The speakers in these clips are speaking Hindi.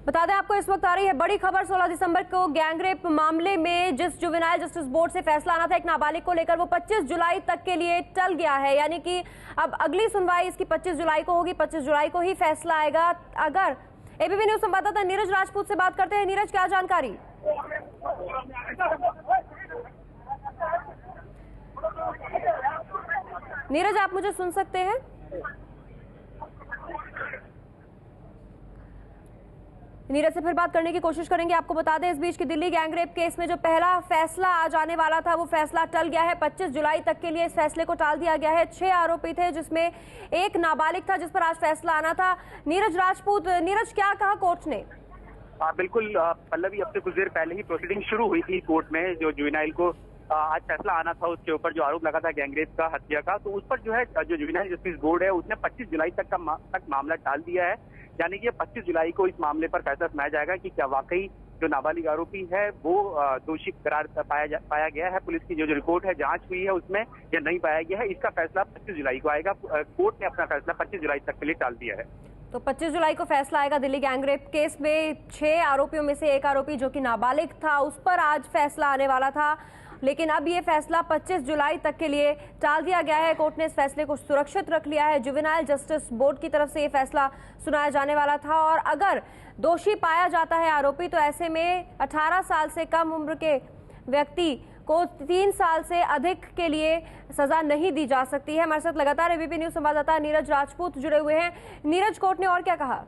बता दें आपको इस वक्त आ रही है बड़ी खबर। 16 दिसंबर को गैंगरेप मामले में जिस जुवेनाइल जस्टिस बोर्ड से फैसला आना था एक नाबालिग को लेकर, वो 25 जुलाई तक के लिए टल गया है। यानी कि अब अगली सुनवाई इसकी 25 जुलाई को होगी। 25 जुलाई को ही फैसला आएगा। अगर एबीपी न्यूज संवाददाता नीरज राजपूत से बात करते हैं। नीरज, क्या जानकारी? नीरज, आप मुझे सुन सकते हैं? नीरज से फिर बात करने की कोशिश करेंगे। आपको बता दें इस बीच की दिल्ली गैंगरेप केस में जो पहला फैसला आज आने वाला था वो फैसला टल गया है। 25 जुलाई तक के लिए इस फैसले को टाल दिया गया है। 6 आरोपी थे जिसमें एक नाबालिग था जिस पर आज फैसला आना था। नीरज राजपूत, नीरज, क्या कहा कोर्ट ने? बिल्कुल पल्लवी, अब से कुछ देर पहले ही प्रोसीडिंग शुरू हुई थी कोर्ट में। जो जुवेनाइल को आज फैसला आना था उसके ऊपर जो आरोप लगा था गैंगरेप का, हत्या का, तो उस पर जो है जो जुवेनाइल जस्टिस बोर्ड है उसने 25 जुलाई तक मामला टाल दिया है। यानी कि 25 जुलाई को इस मामले पर फैसला सुनाया जाएगा कि क्या वाकई जो नाबालिग आरोपी है वो दोषी करार पाया गया है। पुलिस की जो रिपोर्ट है, जांच हुई है, उसमें यह नहीं पाया गया है। इसका फैसला 25 जुलाई को आएगा। कोर्ट ने अपना फैसला 25 जुलाई तक के लिए टाल दिया है। तो 25 जुलाई को फैसला आएगा। दिल्ली गैंगरेप केस में 6 आरोपियों में से एक आरोपी जो कि नाबालिग था उस पर आज फैसला आने वाला था, लेकिन अब ये फैसला 25 जुलाई तक के लिए टाल दिया गया है। कोर्ट ने इस फैसले को सुरक्षित रख लिया है। जुवेनाइल जस्टिस बोर्ड की तरफ से ये फैसला सुनाया जाने वाला था और अगर दोषी पाया जाता है आरोपी तो ऐसे में 18 साल से कम उम्र के व्यक्ति को 3 साल से अधिक के लिए सजा नहीं दी जा सकती है। हमारे साथ लगातार एबीपी न्यूज संवाददाता नीरज राजपूत जुड़े हुए हैं। नीरज, कोर्ट ने और क्या कहा?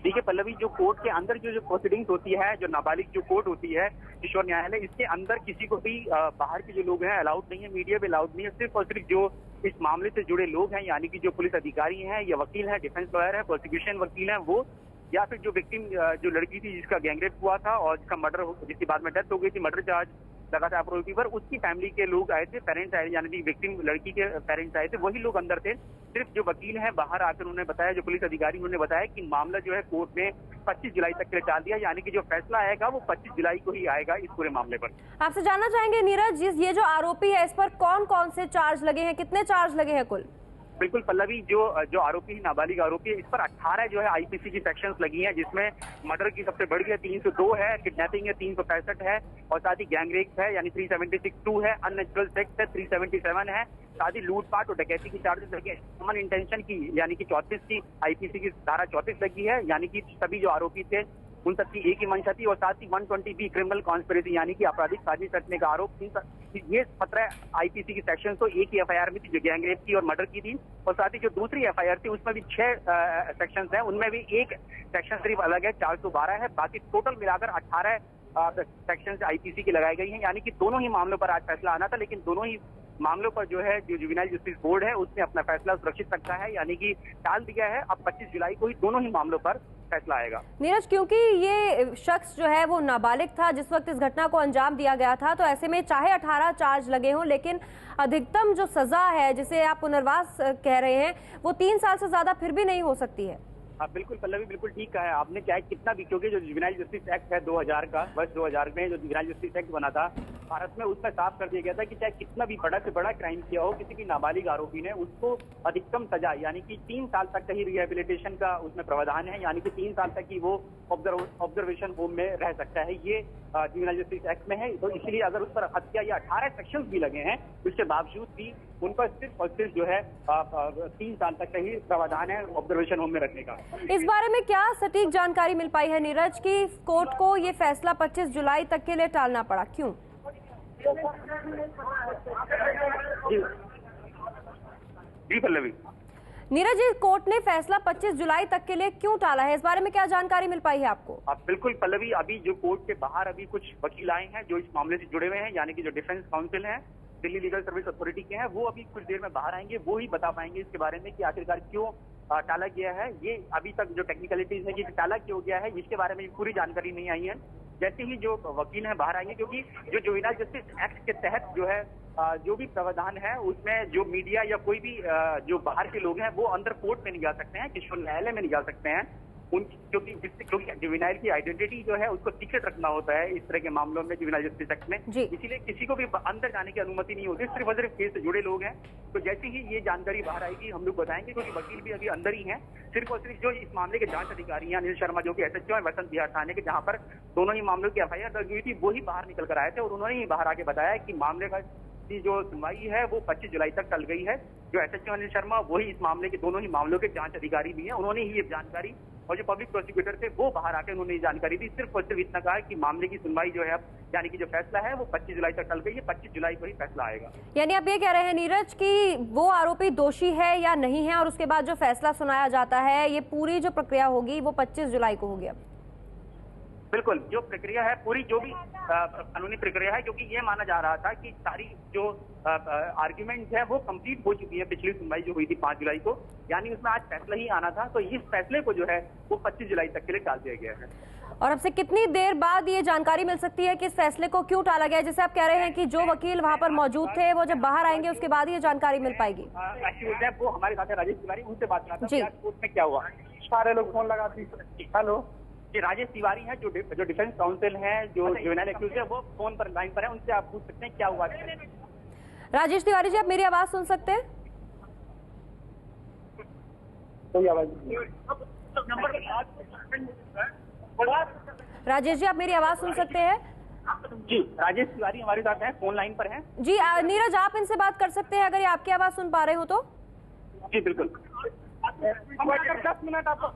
देखिए पल्लवी, जो कोर्ट के अंदर जो प्रोसीडिंग्स होती है, जो नाबालिग जो कोर्ट होती है, किशोर न्यायालय, इसके अंदर किसी को भी बाहर के जो लोग हैं अलाउड नहीं है, मीडिया भी अलाउड नहीं है। सिर्फ और सिर्फ जो इस मामले से जुड़े लोग हैं, यानी कि जो पुलिस अधिकारी हैं या वकील हैं, डिफेंस लॉयर है, प्रोसिक्यूशन वकील हैं, वो या फिर जो विक्टिम जो लड़की थी जिसका गैंगरेप हुआ था और जिसका मर्डर, जिसकी बाद में डेथ हो गई थी, मर्डर चार्ज लगा था आरोपी पर, उसकी फैमिली के लोग आए थे, पेरेंट्स आए, यानी कि विक्टिम लड़की के पेरेंट्स आए थे, वही लोग अंदर थे। सिर्फ जो वकील हैं बाहर आकर उन्होंने बताया, जो पुलिस अधिकारी उन्होंने बताया कि मामला जो है कोर्ट ने 25 जुलाई तक के लिए टाल दिया, यानी कि जो फैसला आएगा वो 25 जुलाई को ही आएगा इस पूरे मामले पर। आपसे जानना चाहेंगे नीरज, ये जो आरोपी है इस पर कौन कौन से चार्ज लगे हैं, कितने चार्ज लगे हैं कुल? बिल्कुल पल्लवी, जो आरोपी नाबालिग आरोपी है, इस पर 18 जो है आईपीसी की सेक्शंस लगी हैं, जिसमें मर्डर की सबसे बड़ी है 302 है, किडनैपिंग है 365 है और साथ ही गैंगरेप है यानी 376(2) है, अननेचुरल सेक्स है 377 है, साथ ही लूटपाट और डकैती की चार्जेस लगे हैं। कॉमन इंटेंशन की यानी कि 34 की आईपीसी की धारा 34 लगी है, यानी कि सभी जो आरोपी थे उन सबकी एक ही मंशा थी और साथ ही 120B क्रिमिनल कॉन्स्पिरेसी यानी कि आपराधिक साजिश रचने का आरोप। ये 17 आईपीसी की सेक्शन तो एक ही एफआईआर में थी जो गैंगरेप की और मर्डर की थी, और साथ ही जो दूसरी एफआईआर थी उसमें भी 6 सेक्शंस हैं, उनमें भी एक सेक्शन सिर्फ अलग है, 412 है। बाकी टोटल मिलाकर 18 सेक्शंस आईपीसी की लगाई गई हैं। यानी कि दोनों ही मामलों पर आज फैसला आना था, लेकिन दोनों ही मामलों पर जो है जो जुवेनाइल जस्टिस बोर्ड है उसने अपना फैसला सुरक्षित रखा है, यानी कि टाल दिया है। अब 25 जुलाई को ही दोनों ही मामलों पर फैसला आएगा। नीरज, क्योंकि ये शख्स जो है वो नाबालिग था जिस वक्त इस घटना को अंजाम दिया गया था, तो ऐसे में चाहे 18 चार्ज लगे हों लेकिन अधिकतम जो सजा है जिसे आप पुनर्वास कह रहे हैं वो 3 साल से ज्यादा फिर भी नहीं हो सकती है। बिल्कुल पल्लवी, बिल्कुल ठीक कहा है आपने। चाहे कितना भी, क्योंकि जो जुवेनाइल जस्टिस एक्ट है 2000 का, वर्ष 2000 में जो जुवेनाइल जस्टिस एक्ट बना था भारत में, उसमें साफ कर दिया गया था कि चाहे कितना भी बड़ा से बड़ा क्राइम किया हो किसी भी नाबालिग आरोपी ने, उसको अधिकतम सजा यानी कि 3 साल तक का ही रिहेबिलिटेशन का उसमें प्रावधान है, यानी कि 3 साल तक ही वो ऑब्जर्वेशन होम में रह सकता है। ये जुवेनाइल जस्टिस एक्ट में है। तो इसलिए अगर उस पर हत्या या 18 सेक्शन भी लगे हैं उसके बावजूद भी उन पर सिर्फ और सिर्फ जो है 3 साल तक का ही प्रावधान है ऑब्जर्वेशन होम में रखने का। इस बारे में क्या सटीक जानकारी मिल पाई है नीरज कि कोर्ट को ये फैसला 25 जुलाई तक के लिए टालना पड़ा, क्यों? जी पल्लवी, नीरज, कोर्ट ने फैसला 25 जुलाई तक के लिए क्यों टाला है, इस बारे में क्या जानकारी मिल पाई है आपको? बिल्कुल पल्लवी, अभी जो कोर्ट के बाहर अभी कुछ वकील आए हैं जो इस मामले से जुड़े हुए हैं, यानी कि जो डिफेंस काउंसिल है, दिल्ली लीगल सर्विस अथॉरिटी के हैं, वो अभी कुछ देर में बाहर आएंगे। वो ही बता पाएंगे इसके बारे में कि आखिरकार क्यों टाला गया है। ये अभी तक जो टेक्निकलिटीज है कि टाला क्यों गया है इसके बारे में पूरी जानकारी नहीं आई है। जैसे ही जो वकील हैं बाहर आएंगे, क्योंकि जो जुवेनाइल जस्टिस एक्ट के तहत जो है जो भी प्रावधान है उसमें जो मीडिया या कोई भी जो बाहर के लोग हैं वो अंदर कोर्ट में नहीं जा सकते हैं, किशोर न्यायालय में नहीं जा सकते हैं। क्योंकि जुवेनाइल की आइडेंटिटी जो है उसको सीक्रेट रखना होता है इस तरह के मामलों में, जुवेनाइल जस्टिस एक्ट में, इसीलिए किसी को भी अंदर जाने की अनुमति नहीं होती, सिर्फ और सिर्फ केस से जुड़े लोग हैं। तो जैसे ही ये जानकारी बाहर आएगी हम लोग बताएंगे, क्योंकि वकील भी अभी अंदर ही हैं। सिर्फ और सिर्फ जो इस मामले के जांच अधिकारी हैं अनिल शर्मा, जो कि एसएचओ है वसंत विहार थाने के, जहां पर दोनों ही मामलों की एफआईआर दर्ज हुई थी, वो ही बाहर निकल कर आए थे और उन्होंने ही बाहर आके बताया कि मामले की जो सुनवाई है वो 25 जुलाई तक टल गई है। जो एसएचओ अनिल शर्मा वही इस मामले के, दोनों ही मामलों के जांच अधिकारी भी हैं, उन्होंने ही ये जानकारी, और जो पब्लिक प्रोसिक्यूटर थे वो बाहर आके उन्होंने ये जानकारी दी। सिर्फ और सिर्फ इतना कहा कि मामले की सुनवाई जो है अब, यानी कि जो फैसला है वो 25 जुलाई तक टल गई है, 25 जुलाई को ही फैसला आएगा। यानी आप ये कह रहे हैं नीरज कि वो आरोपी दोषी है या नहीं है, और उसके बाद जो फैसला सुनाया जाता है, ये पूरी जो प्रक्रिया होगी वो 25 जुलाई को होगी। अब बिल्कुल, जो प्रक्रिया है पूरी, जो भी कानूनी प्रक्रिया है, क्योंकि ये माना जा रहा था कि सारी जो आर्ग्यूमेंट्स है वो कंप्लीट हो चुकी है। पिछली सुनवाई जो हुई थी 5 जुलाई को, यानी उसमें आज फैसला ही आना था, तो इस फैसले को जो है वो 25 जुलाई तक के लिए टाल दिया गया है। और अब से कितनी देर बाद ये जानकारी मिल सकती है कि इस फैसले को क्यों टाला गया है? जैसे आप कह रहे हैं कि जो वकील वहां पर मौजूद थे वो जब बाहर आएंगे उसके बाद ये जानकारी मिल पाएगी। वो हमारे साथ है राजेश तिवारी, उनसे बात करना जी। कोर्ट में क्या हुआ? सारे लोग फोन लगाती। हेलो, ये राजेश तिवारी है जो डिफेंस काउंसिल है, जो जुवेनाइल एक्यूज है, वो फोन पर लाइन पर है, उनसे आप पूछ सकते हैं क्या हुआ। राजेश तिवारी जी, आप मेरी आवाज सुन सकते हैं? कोई आवाज राजेश जी, आप मेरी आवाज सुन सकते हैं? जी, राजेश तिवारी हमारे साथ हैं, फोन लाइन पर हैं। जी नीरज, आप इनसे बात कर सकते हैं अगर ये आपकी आवाज सुन पा रहे हो तो। जी बिल्कुल। 10 मिनट आपको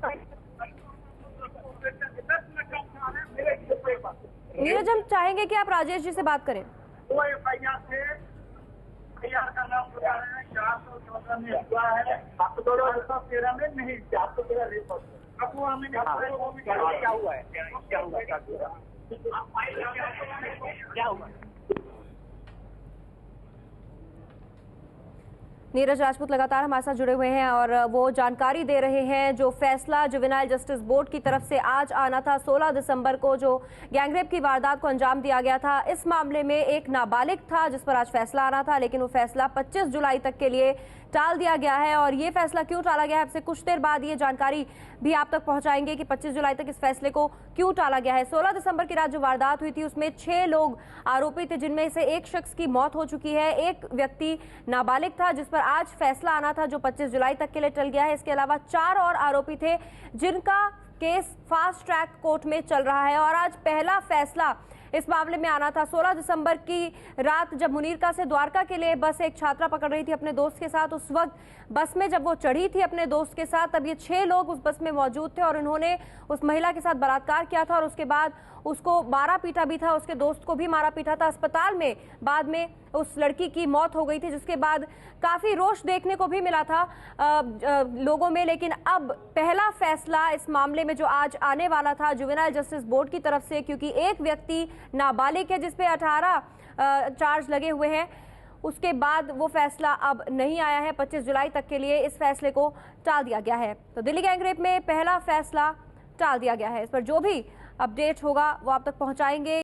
नीरज, हम चाहेंगे कि आप राजेश जी से बात करें। वो एफआईआर से एफआईआर का नाम बता रहे हैं 414 में हुआ है, 2013 में नहीं, 413 रिपोर्ट अब वो हमें क्या हुआ है, क्या हुआ, क्या हुआ? नीरज राजपूत लगातार हमारे साथ जुड़े हुए हैं और वो जानकारी दे रहे हैं। जो फैसला जुवेनाइल जस्टिस बोर्ड की तरफ से आज आना था, 16 दिसंबर को जो गैंगरेप की वारदात को अंजाम दिया गया था, इस मामले में एक नाबालिग था जिस पर आज फैसला आना था, लेकिन वो फैसला 25 जुलाई तक के लिए टाल दिया गया है। और ये फैसला क्यों टाला गया है, आपसे कुछ देर बाद ये जानकारी भी आप तक पहुंचाएंगे कि 25 जुलाई तक इस फैसले को क्यों टाला गया है। 16 दिसंबर की रात जो वारदात हुई थी उसमें 6 लोग आरोपी थे, जिनमें से एक शख्स की मौत हो चुकी है, एक व्यक्ति नाबालिग था जिस पर आज फैसला आना था, जो 25 जुलाई तक के लिए टल गया है। इसके अलावा 4 और आरोपी थे जिनका केस फास्ट ट्रैक कोर्ट में चल रहा है और आज पहला फैसला इस मामले में आना था। 16 दिसंबर की रात जब मुनीरका से द्वारका के लिए बस एक छात्रा पकड़ रही थी अपने दोस्त के साथ, उस वक्त बस में जब वो चढ़ी थी अपने दोस्त के साथ, तब ये 6 लोग उस बस में मौजूद थे और उन्होंने उस महिला के साथ बलात्कार किया था और उसके बाद उसको मारा पीटा भी था, उसके दोस्त को भी मारा पीटा था। अस्पताल में बाद में उस लड़की की मौत हो गई थी, जिसके बाद काफी रोष देखने को भी मिला था लोगों में। लेकिन अब पहला फैसला इस मामले में जो आज आने वाला था जुवेनाइल जस्टिस बोर्ड की तरफ से, क्योंकि एक व्यक्ति नाबालिग है जिसपे 18 चार्ज लगे हुए हैं, उसके बाद वो फैसला अब नहीं आया है। 25 जुलाई तक के लिए इस फैसले को टाल दिया गया है। तो दिल्ली गैंगरेप में पहला फैसला टाल दिया गया है। इस पर जो भी अपडेट होगा वो आप तक पहुंचाएंगे।